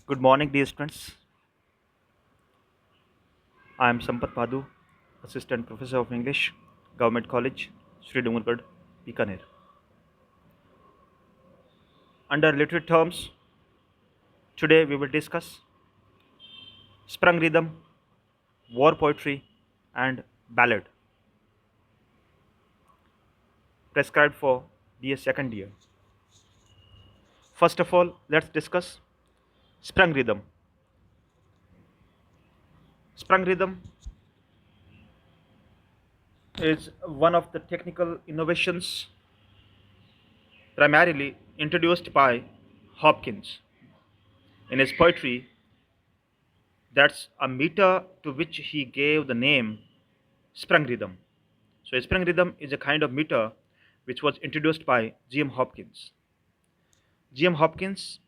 Good morning, dear students. I am Sampat Bhadu, Assistant Professor of English, Govt College, Sri Dungargarh, Bikaner. Under literary terms, today we will discuss Sprung Rhythm, War Poetry, and Ballad, prescribed for BA second year. First of all, let's discuss Sprung Rhythm. Sprung Rhythm is one of the technical innovations primarily introduced by Hopkins in his poetry. That's a meter to which he gave the name Sprung Rhythm. So, a sprung rhythm is a kind of meter which was introduced by G.M. Hopkins. G.M. Hopkins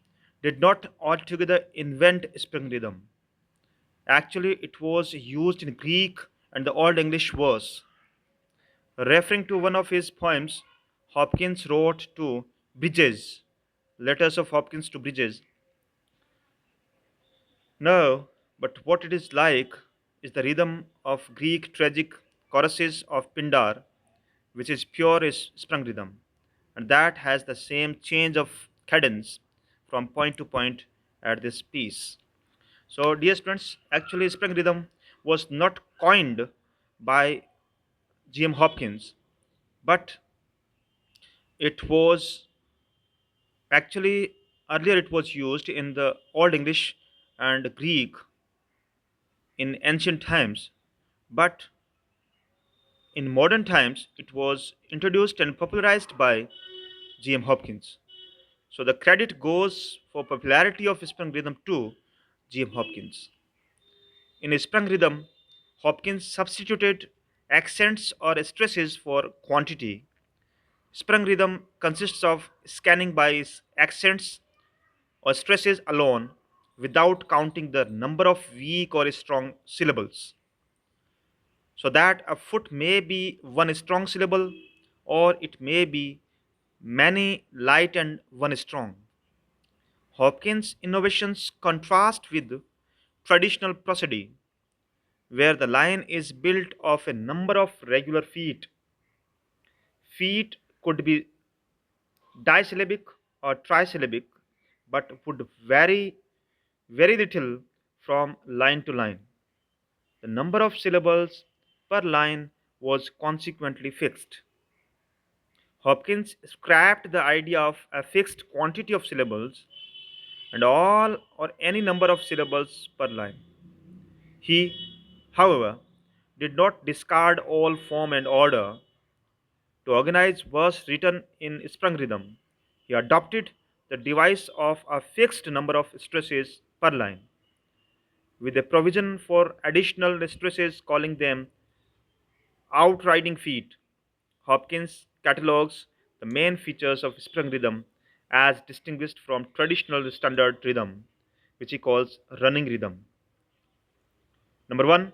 did not altogether invent sprung rhythm. Actually, it was used in Greek and the Old English verse. Referring to one of his poems, Hopkins wrote to Bridges, letters of Hopkins to Bridges. No, but what it is like is the rhythm of Greek tragic choruses of Pindar, which is pure is sprung rhythm, and that has the same change of cadence from point to point at this piece. So, dear students, actually, sprung rhythm was not coined by G.M. Hopkins, but it was actually earlier it was used in the Old English and Greek in ancient times, but in modern times it was introduced and popularized by G.M. Hopkins. So the credit goes for popularity of sprung rhythm to G.M. Hopkins. In sprung rhythm, Hopkins substituted accents or stresses for quantity. Sprung rhythm consists of scanning by accents or stresses alone without counting the number of weak or strong syllables. So that a foot may be one strong syllable or it may be many light and one strong. Hopkins' innovations contrast with traditional prosody, where the line is built of a number of regular feet. Feet could be disyllabic or trisyllabic, but would vary very little from line to line. The number of syllables per line was consequently fixed. Hopkins scrapped the idea of a fixed quantity of syllables and all or any number of syllables per line. He, however, did not discard all form and order to organize verse written in sprung rhythm. He adopted the device of a fixed number of stresses per line, with a provision for additional stresses calling them outriding feet. Hopkins catalogues the main features of sprung rhythm as distinguished from traditional standard rhythm, which he calls running rhythm. Number one,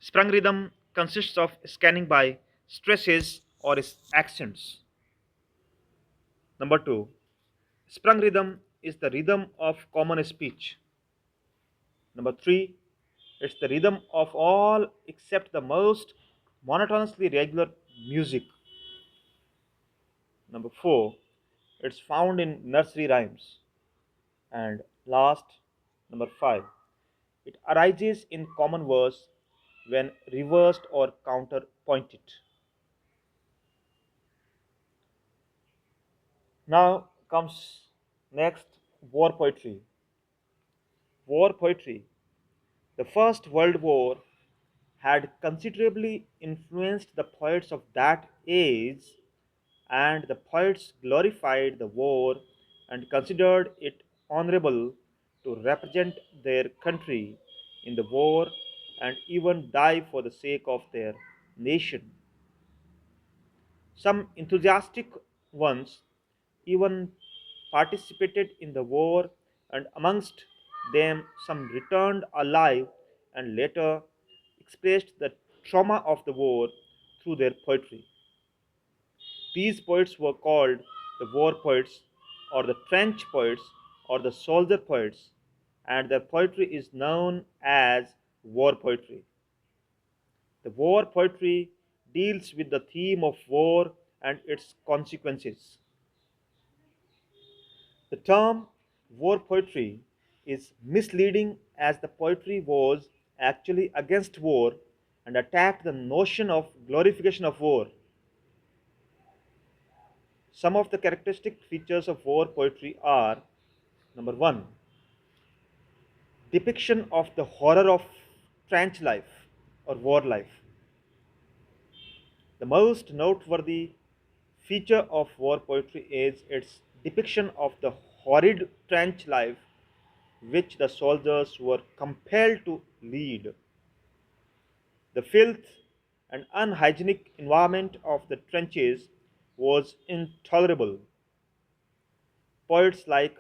sprung rhythm consists of scanning by stresses or accents. Number two, sprung rhythm is the rhythm of common speech. Number three, it's the rhythm of all except the most monotonously regular music. Number four, it's found in nursery rhymes. And last, number five, it arises in common verse when reversed or counterpointed. Now comes next war poetry. War poetry. The First World War had considerably influenced the poets of that age, and the poets glorified the war and considered it honorable to represent their country in the war and even die for the sake of their nation. Some enthusiastic ones even participated in the war, and amongst them some returned alive and later expressed the trauma of the war through their poetry. These poets were called the war poets, or the trench poets, or the soldier poets. and their poetry is known as war poetry. The war poetry deals with the theme of war and its consequences. The term war poetry is misleading as the poetry was actually against war and attacked the notion of glorification of war. Some of the characteristic features of war poetry are: number one, depiction of the horror of trench life or war life. The most noteworthy feature of war poetry is its depiction of the horrid trench life which the soldiers were compelled to lead. The filth and unhygienic environment of the trenches was intolerable. Poets like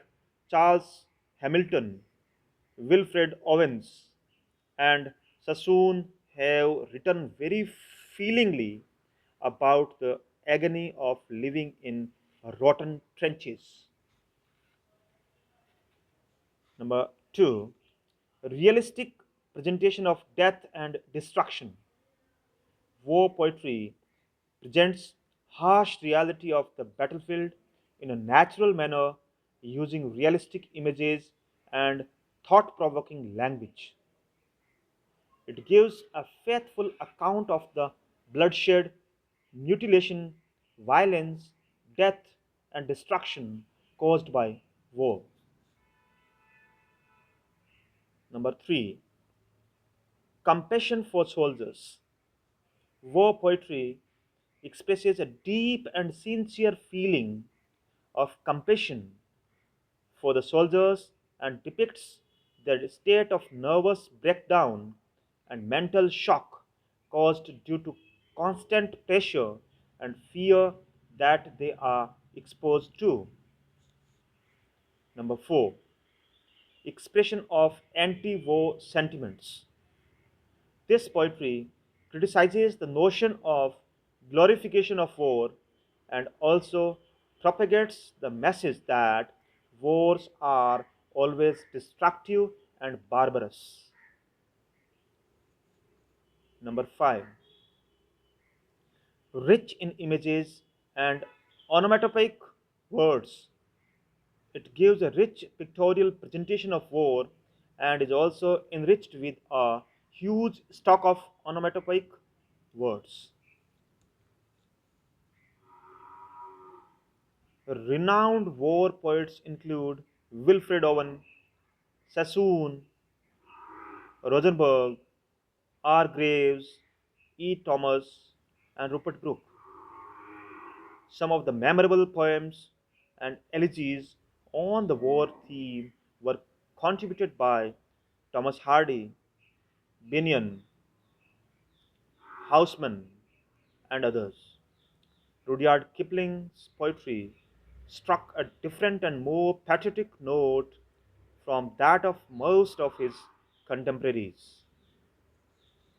Charles Hamilton, Wilfred Owens, and Sassoon have written very feelingly about the agony of living in rotten trenches. Number two, realistic presentation of death and destruction. War poetry presents harsh reality of the battlefield in a natural manner using realistic images and thought-provoking language. It gives a faithful account of the bloodshed, mutilation, violence, death, and destruction caused by war. Number three, compassion for soldiers. War poetry expresses a deep and sincere feeling of compassion for the soldiers and depicts their state of nervous breakdown and mental shock caused due to constant pressure and fear that they are exposed to. Number four, expression of anti war sentiments. This poetry criticizes the notion of glorification of war and also propagates the message that wars are always destructive and barbarous. Number five, rich in images and onomatopoeic words. It gives a rich pictorial presentation of war and is also enriched with a huge stock of onomatopoeic words. Renowned war poets include Wilfred Owen, Sassoon, Rosenberg, R. Graves, E. Thomas, and Rupert Brooke. Some of the memorable poems and elegies on the war theme were contributed by Thomas Hardy, Binion, Houseman, and others. Rudyard Kipling's poetry struck a different and more patriotic note from that of most of his contemporaries.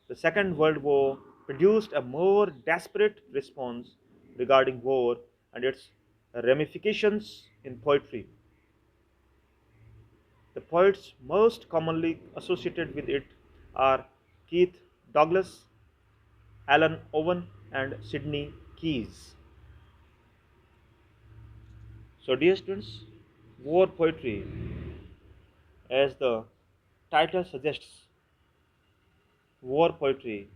The Second World War produced a more desperate response regarding war and its ramifications in poetry. The poets most commonly associated with it are Keith Douglas, Alan Owen, and Sidney Keys. So, dear students, war poetry, as the title suggests, war poetry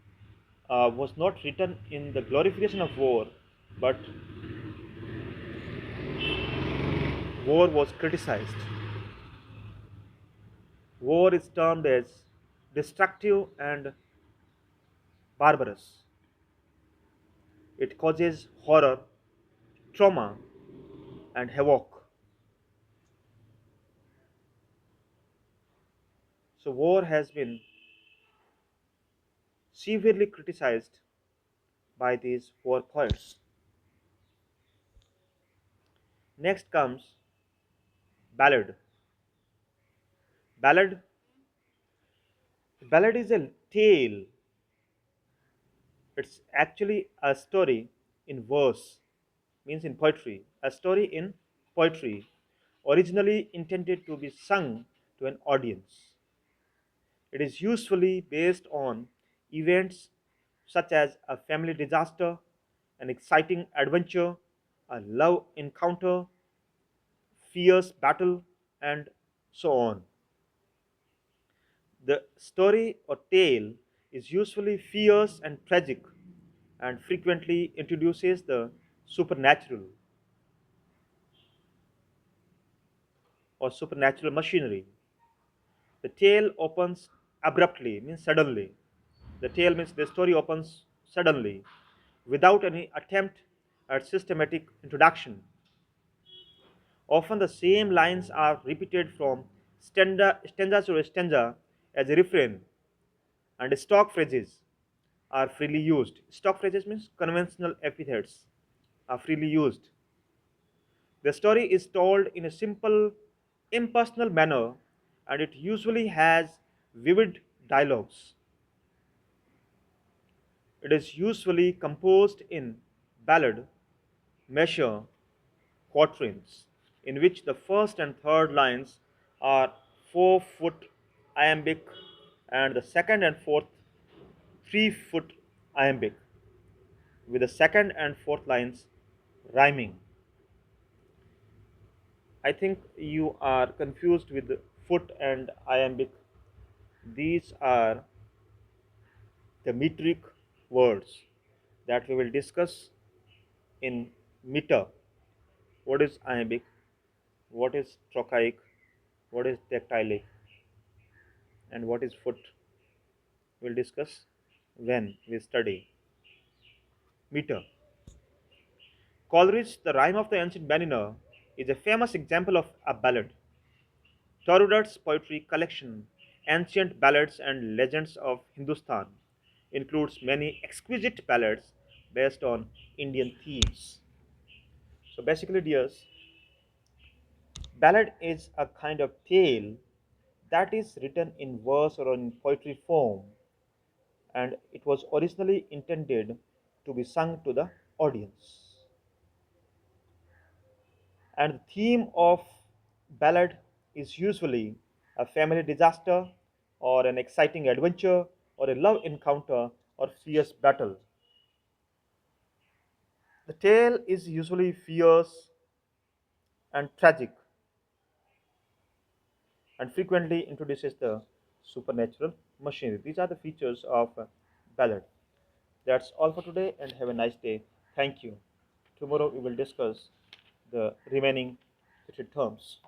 was not written in the glorification of war, but war was criticized. War is termed as destructive and barbarous. It causes horror, trauma, and havoc. So, war has been severely criticized by these war poets. Next comes ballad. Ballad Ballad is a tale. It's actually a story in verse, means in poetry. A story in poetry, originally intended to be sung to an audience. It is usually based on events such as a family disaster, an exciting adventure, a love encounter, fierce battle, and so on. The story or tale is usually fierce and tragic and frequently introduces the supernatural or supernatural machinery. The tale opens abruptly, means suddenly. The tale means the story opens suddenly without any attempt at systematic introduction. Often the same lines are repeated from stanza to stanza as a refrain, and stock phrases are freely used. Stock phrases means conventional epithets are freely used. The story is told in a simple, impersonal manner, and it usually has vivid dialogues. It is usually composed in ballad, measure, quatrains, in which the first and third lines are 4-foot iambic and the second and fourth 3-foot iambic, with the second and fourth lines rhyming. I think you are confused with the foot and iambic. These are the metric words that we will discuss in meter. What is iambic? What is trochaic? What is dactylic? And what is foot? We'll discuss when we study meter. Coleridge, The Rime of the Ancient Mariner, is a famous example of a ballad. Torudur's poetry collection, Ancient Ballads and Legends of Hindustan, includes many exquisite ballads based on Indian themes. So basically, dears, ballad is a kind of tale that is written in verse or in poetry form, and it was originally intended to be sung to the audience. And the theme of ballad is usually a family disaster or an exciting adventure or a love encounter or fierce battle. The tale is usually fierce and tragic and frequently introduces the supernatural machinery. These are the features of a ballad. That's all for today and have a nice day. Thank you. Tomorrow we will discuss the remaining terms.